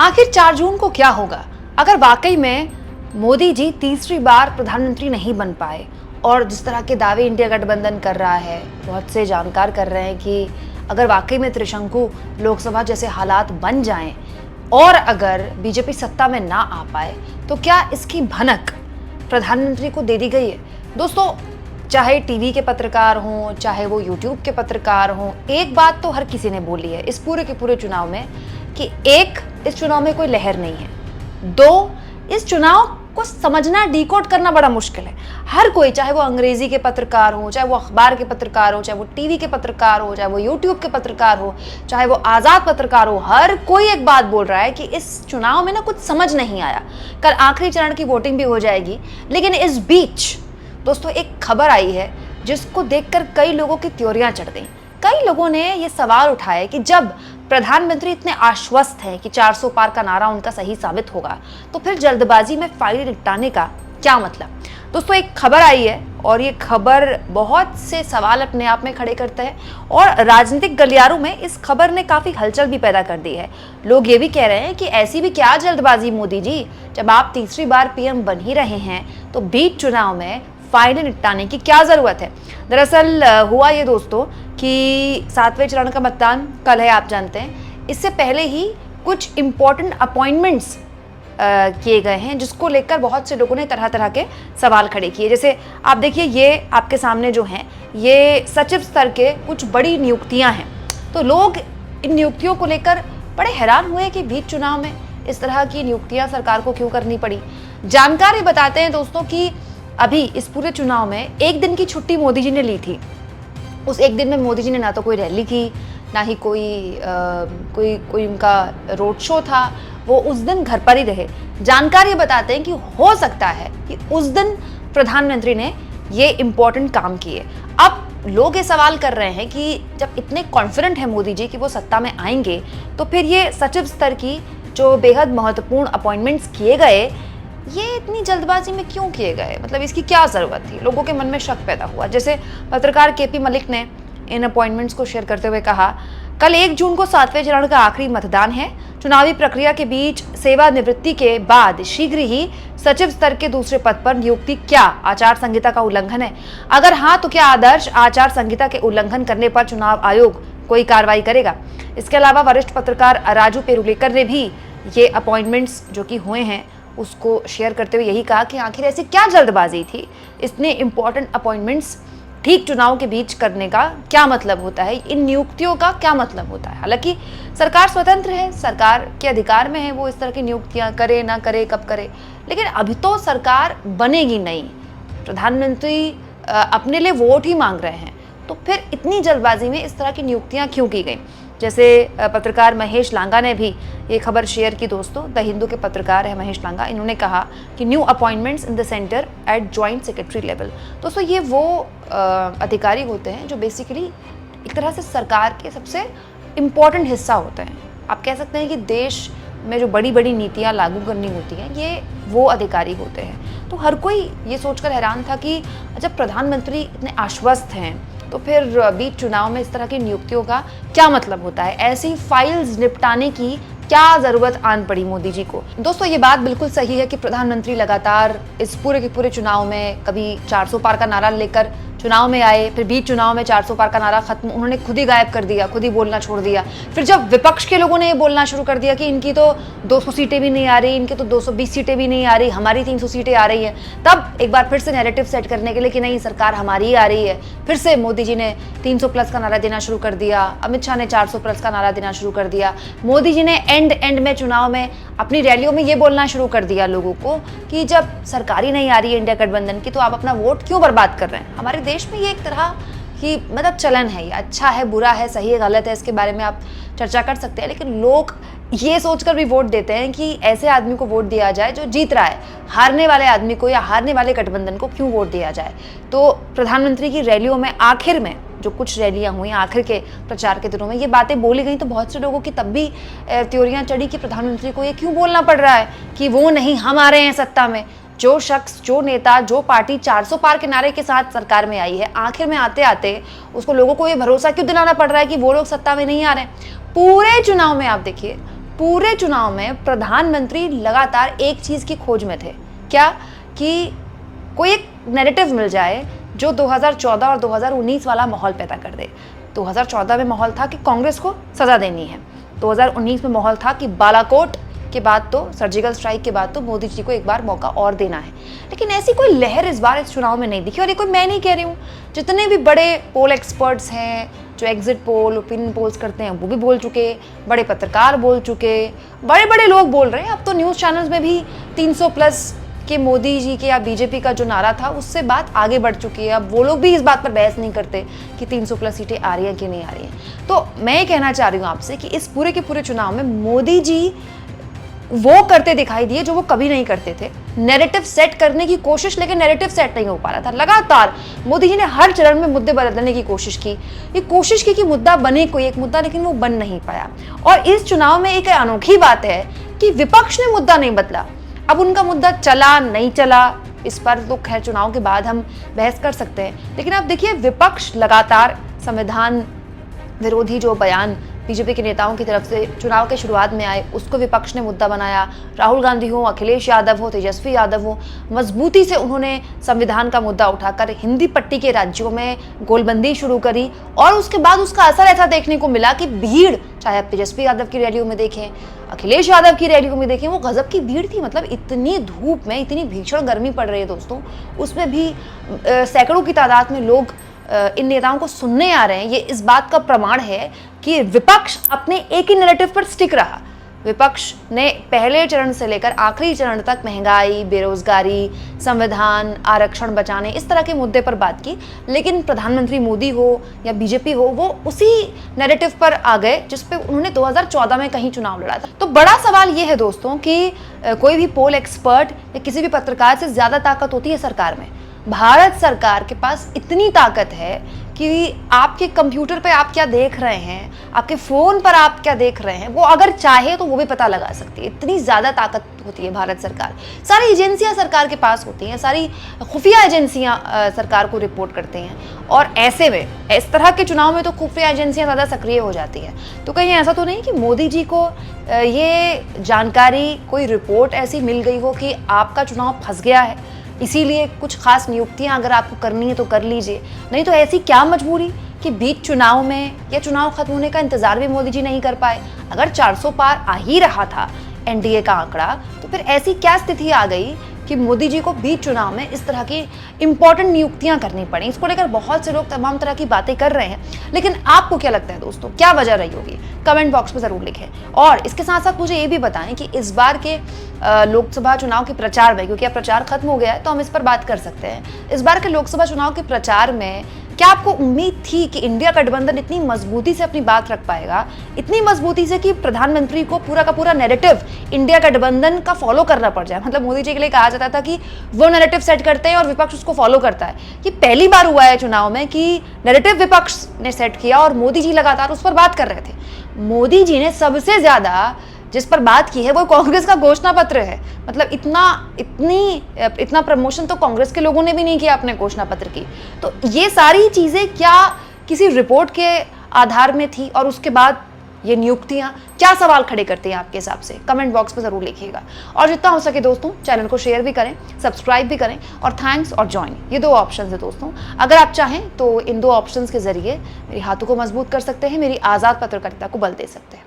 आखिर 4 जून को क्या होगा अगर वाकई में मोदी जी तीसरी बार प्रधानमंत्री नहीं बन पाए। और जिस तरह के दावे इंडिया गठबंधन कर रहा है, बहुत से जानकार कर रहे हैं कि अगर वाकई में त्रिशंकु लोकसभा जैसे हालात बन जाएं और अगर बीजेपी सत्ता में ना आ पाए तो क्या इसकी भनक प्रधानमंत्री को दे दी गई है। दोस्तों, चाहे टीवी के पत्रकार हों, चाहे वो यूट्यूब के पत्रकार हों, एक बात तो हर किसी ने बोली है इस पूरे के पूरे चुनाव में कि एक, इस चुनाव में कोई लहर नहीं है। दो, इस चुनाव को समझना, डिकोड करना बड़ा मुश्किल है। हर कोई, चाहे वो अंग्रेजी के पत्रकार हो, चाहे वो अखबार के पत्रकार हो, चाहे वो टीवी के पत्रकार हो, चाहे वो यूट्यूब के पत्रकार हो, चाहे वो आजाद पत्रकार हो, हर कोई एक बात बोल रहा है कि इस चुनाव में ना कुछ समझ नहीं आया। कल आखिरी चरण की वोटिंग भी हो जाएगी, लेकिन इस बीच दोस्तों एक खबर आई है जिसको देखकर कई लोगों की त्योरियां चढ़ गई। कई लोगों ने ये सवाल उठाया कि जब प्रधानमंत्री इतने आश्वस्त हैं कि 400 पार का नारा उनका सही साबित होगा, तो फिर जल्दबाजी में फाइल निपटाने का क्या मतलब। दोस्तों, एक खबर आई है और ये खबर बहुत से सवाल अपने आप में खड़े करता है और राजनीतिक गलियारों में इस खबर ने काफी हलचल भी पैदा कर दी है। लोग ये भी कह रहे हैं कि ऐसी भी क्या जल्दबाजी मोदी जी, जब आप तीसरी बार पीएम बन ही रहे हैं तो बीच चुनाव में फाइलें निपटाने की क्या जरूरत है। दरअसल हुआ ये दोस्तों कि 7वें चरण का मतदान कल है, आप जानते हैं। इससे पहले ही कुछ इंपॉर्टेंट अपॉइंटमेंट्स किए गए हैं जिसको लेकर बहुत से लोगों ने तरह तरह के सवाल खड़े किए। जैसे आप देखिए, ये आपके सामने जो हैं ये सचिव स्तर के कुछ बड़ी नियुक्तियां हैं। तो लोग इन नियुक्तियों को लेकर बड़े हैरान हुए कि बीच चुनाव में इस तरह की नियुक्तियां सरकार को क्यों करनी पड़ी। जानकार ये बताते हैं दोस्तों कि अभी इस पूरे चुनाव में एक दिन की छुट्टी मोदी जी ने ली थी। उस एक दिन में मोदी जी ने ना तो कोई रैली की, ना ही कोई उनका रोड शो था। वो उस दिन घर पर ही रहे। जानकार ये बताते हैं कि हो सकता है कि उस दिन प्रधानमंत्री ने ये इंपॉर्टेंट काम किए। अब लोग ये सवाल कर रहे हैं कि जब इतने कॉन्फिडेंट है मोदी जी कि वो सत्ता में आएंगे, तो फिर ये सचिव स्तर की जो बेहद महत्वपूर्ण अपॉइंटमेंट्स किए गए, ये इतनी जल्दबाजी में क्यों किए गए, मतलब इसकी क्या जरूरत थी। लोगों के मन में शक पैदा हुआ। जैसे पत्रकार केपी मलिक ने इन अपॉइंटमेंट्स को शेयर करते हुए कहा, कल 1 जून को 7वें चरण का आखिरी मतदान है। चुनावी प्रक्रिया के बीच सेवानिवृत्ति के बाद शीघ्र ही सचिव स्तर के दूसरे पद पर नियुक्ति क्या आचार संहिता का उल्लंघन है? अगर हाँ, तो क्या आदर्श आचार संहिता के उल्लंघन करने पर चुनाव आयोग कोई कार्रवाई करेगा? इसके अलावा वरिष्ठ पत्रकार राजू पेरुलेकर ने भी ये अपॉइंटमेंट्स जो कि हुए हैं उसको शेयर करते हुए यही कहा कि आखिर ऐसी क्या जल्दबाजी थी, इतने इंपॉर्टेंट अपॉइंटमेंट्स ठीक चुनाव के बीच करने का क्या मतलब होता है, इन नियुक्तियों का क्या मतलब होता है। हालांकि सरकार स्वतंत्र है, सरकार के अधिकार में है वो इस तरह की नियुक्तियां करे ना करे, कब करे, लेकिन अभी तो सरकार बनेगी नहीं। प्रधानमंत्री अपने लिए वोट ही मांग रहे हैं, तो फिर इतनी जल्दबाजी में इस तरह की नियुक्तियां क्यों की गई। जैसे पत्रकार महेश लांगा ने भी ये खबर शेयर की दोस्तों। द हिंदू के पत्रकार है महेश लांगा। इन्होंने कहा कि new appointments in the centre at joint secretary level. दोस्तों, ये वो अधिकारी होते हैं जो बेसिकली एक तरह से सरकार के सबसे इम्पॉर्टेंट हिस्सा होते हैं। आप कह सकते हैं कि देश में जो बड़ी बड़ी नीतियाँ लागू करनी होती हैं, ये वो अधिकारी होते हैं। तो हर कोई ये सोचकर हैरान था कि जब प्रधानमंत्री इतने आश्वस्त हैं तो फिर बीच चुनाव में इस तरह की नियुक्तियों का क्या मतलब होता है, ऐसी फाइल्स निपटाने की क्या जरूरत आन पड़ी मोदी जी को। दोस्तों, ये बात बिल्कुल सही है कि प्रधानमंत्री लगातार इस पूरे के पूरे चुनाव में कभी 400 पार का नारा लेकर चुनाव में आए, फिर बीच चुनाव में 400 पार का नारा खत्म उन्होंने खुद ही गायब कर दिया, खुद ही बोलना छोड़ दिया। फिर जब विपक्ष के लोगों ने ये बोलना शुरू कर दिया कि इनकी तो 200 सीटें भी नहीं आ रही, इनकी तो 220 सीटें भी नहीं आ रही, हमारी 300 सीटें आ रही हैं, तब एक बार फिर से नैरेटिव सेट करने के लिए कि नहीं, सरकार हमारी ही आ रही है, फिर से मोदी जी ने 300 प्लस का नारा देना शुरू कर दिया, अमित शाह ने 400 प्लस का नारा देना शुरू कर दिया, मोदी जी ने एंड में चुनाव में अपनी रैलियों में ये बोलना शुरू कर दिया लोगों को कि जब सरकारी नहीं आ रही है इंडिया गठबंधन की, तो आप अपना वोट क्यों बर्बाद कर रहे हैं। हमारे देश में ये एक तरह की मतलब चलन है, ये अच्छा है, बुरा है, सही है, गलत है, इसके बारे में आप चर्चा कर सकते हैं, लेकिन लोग ये सोचकर भी वोट देते हैं कि ऐसे आदमी को वोट दिया जाए जो जीत रहा है, हारने वाले आदमी को या हारने वाले गठबंधन को क्यों वोट दिया जाए। तो प्रधानमंत्री की रैलियों में आखिर में जो कुछ रैलियां हुई, आखिर के प्रचार के दिनों में ये बातें बोली गई, तो बहुत से लोगों की तब भी त्योरियां चढ़ी कि प्रधानमंत्री को ये क्यों बोलना पड़ रहा है कि वो नहीं, हम आ रहे हैं सत्ता में। जो शख्स, जो नेता, जो पार्टी 400 पार के नारे के साथ सरकार में आई है, आखिर में आते आते उसको लोगों को ये भरोसा क्यों दिलाना पड़ रहा है कि वो लोग सत्ता में नहीं आ रहे हैं। पूरे चुनाव में आप देखिए, पूरे चुनाव में प्रधानमंत्री लगातार एक चीज की खोज में थे, क्या कि कोई एक नैरेटिव मिल जाए जो 2014 और 2019 वाला माहौल पैदा कर दे। 2014 में माहौल था कि कांग्रेस को सजा देनी है, 2019 में माहौल था कि बालाकोट के बाद तो सर्जिकल स्ट्राइक के बाद तो मोदी जी को एक बार मौका और देना है। लेकिन ऐसी कोई लहर इस बार इस चुनाव में नहीं दिखी। और ये कोई मैं नहीं कह रही हूँ, जितने भी बड़े पोल एक्सपर्ट्स हैं जो एग्जिट पोल ओपिनियन पोल्स करते हैं वो भी बोल चुके, बड़े पत्रकार बोल चुके, बड़े बड़े लोग बोल रहे हैं। अब तो न्यूज़ चैनल्स में भी 300 प्लस के मोदी जी के या बीजेपी का जो नारा था उससे बात आगे बढ़ चुकी है। अब वो लोग भी इस बात पर बहस नहीं करते कि 300 प्लस सीटें आ रही हैं कि नहीं आ रही हैं। तो मैं ये कहना चाह रही हूँ आपसे कि इस पूरे के पूरे चुनाव में मोदी जी वो करते दिखाई दिए जो वो कभी नहीं करते थे, नैरेटिव सेट करने की कोशिश, लेकिन नैरेटिव सेट नहीं हो पा रहा था। लगातार मोदी जी ने हर चरण में मुद्दे बदलने की कोशिश की, ये कोशिश की कि मुद्दा बने कोई एक मुद्दा, लेकिन वो बन नहीं पाया। और इस चुनाव में एक अनोखी बात है कि विपक्ष ने मुद्दा नहीं बदला। अब उनका मुद्दा चला नहीं चला इस पर तो खैर चुनाव के बाद हम बहस कर सकते हैं, लेकिन अब देखिए विपक्ष लगातार संविधान विरोधी जो बयान बीजेपी के नेताओं की तरफ से चुनाव के शुरुआत में आए उसको विपक्ष ने मुद्दा बनाया। राहुल गांधी हो, अखिलेश यादव हो, तेजस्वी यादव हो, मजबूती से उन्होंने संविधान का मुद्दा उठाकर हिंदी पट्टी के राज्यों में गोलबंदी शुरू करी। और उसके बाद उसका असर ऐसा देखने को मिला कि भीड़, चाहे आप तेजस्वी यादव की रैलियों में देखें, अखिलेश यादव की रैलियों में देखें, वो गजब की भीड़ थी। मतलब इतनी धूप में इतनी भीषण गर्मी पड़ रही है दोस्तों, उसमें भी सैकड़ों की तादाद में लोग इन नेताओं को सुनने आ रहे हैं। ये इस बात का प्रमाण है कि विपक्ष अपने एक ही नैरेटिव पर स्टिक रहा। विपक्ष ने पहले चरण से लेकर आखिरी चरण तक महंगाई, बेरोजगारी, संविधान, आरक्षण बचाने, इस तरह के मुद्दे पर बात की, लेकिन प्रधानमंत्री मोदी हो या बीजेपी हो वो उसी नैरेटिव पर आ गए जिस पे उन्होंने 2014 में कहीं चुनाव लड़ा था। तो बड़ा सवाल ये है दोस्तों कि कोई भी पोल एक्सपर्ट या किसी भी पत्रकार से ज्यादा ताकत होती है सरकार में। भारत सरकार के पास इतनी ताकत है कि आपके कंप्यूटर पे आप क्या देख रहे हैं, आपके फोन पर आप क्या देख रहे हैं, वो अगर चाहे तो वो भी पता लगा सकती है। इतनी ज्यादा ताकत होती है भारत सरकार। सारी एजेंसियां सरकार के पास होती हैं, सारी खुफिया एजेंसियां सरकार को रिपोर्ट करती हैं। और ऐसे में इस तरह के चुनाव में तो खुफिया एजेंसियां ज्यादा सक्रिय हो जाती हैं। तो कहीं ऐसा तो नहीं कि मोदी जी को ये जानकारी, कोई रिपोर्ट ऐसी मिल गई हो कि आपका चुनाव फंस गया है, इसीलिए कुछ खास नियुक्तियां अगर आपको करनी है तो कर लीजिए। नहीं तो ऐसी क्या मजबूरी कि बीच चुनाव में या चुनाव खत्म होने का इंतजार भी मोदी जी नहीं कर पाए। अगर 400 पार आ ही रहा था एनडीए का आंकड़ा, तो फिर ऐसी क्या स्थिति आ गई कि मोदी जी को बीच चुनाव में इस तरह की इंपॉर्टेंट नियुक्तियां करनी पड़ी। इसको लेकर बहुत से लोग तमाम तरह की बातें कर रहे हैं, लेकिन आपको क्या लगता है दोस्तों, क्या वजह रही होगी? कमेंट बॉक्स में जरूर लिखें। और इसके साथ साथ मुझे ये भी बताएं कि इस बार के लोकसभा चुनाव के प्रचार में, क्योंकि अब प्रचार खत्म हो गया है तो हम इस पर बात कर सकते हैं, इस बार के लोकसभा चुनाव के प्रचार में क्या आपको उम्मीद थी कि इंडिया गठबंधन इतनी मजबूती से अपनी बात रख पाएगा, इतनी मजबूती से कि प्रधानमंत्री को पूरा का पूरा नैरेटिव इंडिया गठबंधन का फॉलो करना पड़ जाए? मतलब मोदी जी के लिए कहा जाता था कि वो नैरेटिव सेट करते हैं और विपक्ष उसको फॉलो करता है। कि पहली बार हुआ है चुनाव में कि नैरेटिव विपक्ष ने सेट किया और मोदी जी लगातार उस पर बात कर रहे थे। मोदी जी ने सबसे ज्यादा जिस पर बात की है वो कांग्रेस का घोषणा पत्र है। मतलब इतना प्रमोशन तो कांग्रेस के लोगों ने भी नहीं किया अपने घोषणा पत्र की। तो ये सारी चीजें क्या किसी रिपोर्ट के आधार में थी? और उसके बाद ये नियुक्तियां क्या सवाल खड़े करती हैं आपके हिसाब से? कमेंट बॉक्स में जरूर लिखिएगा। और जितना हो सके दोस्तों चैनल को शेयर भी करें, सब्सक्राइब भी करें, और थैंक्स और ज्वाइन, ये 2 ऑप्शन है दोस्तों। अगर आप चाहें तो इन 2 ऑप्शंस के जरिए मेरे हाथों को मजबूत कर सकते हैं, मेरी आज़ाद पत्रकारिता को बल दे सकते हैं।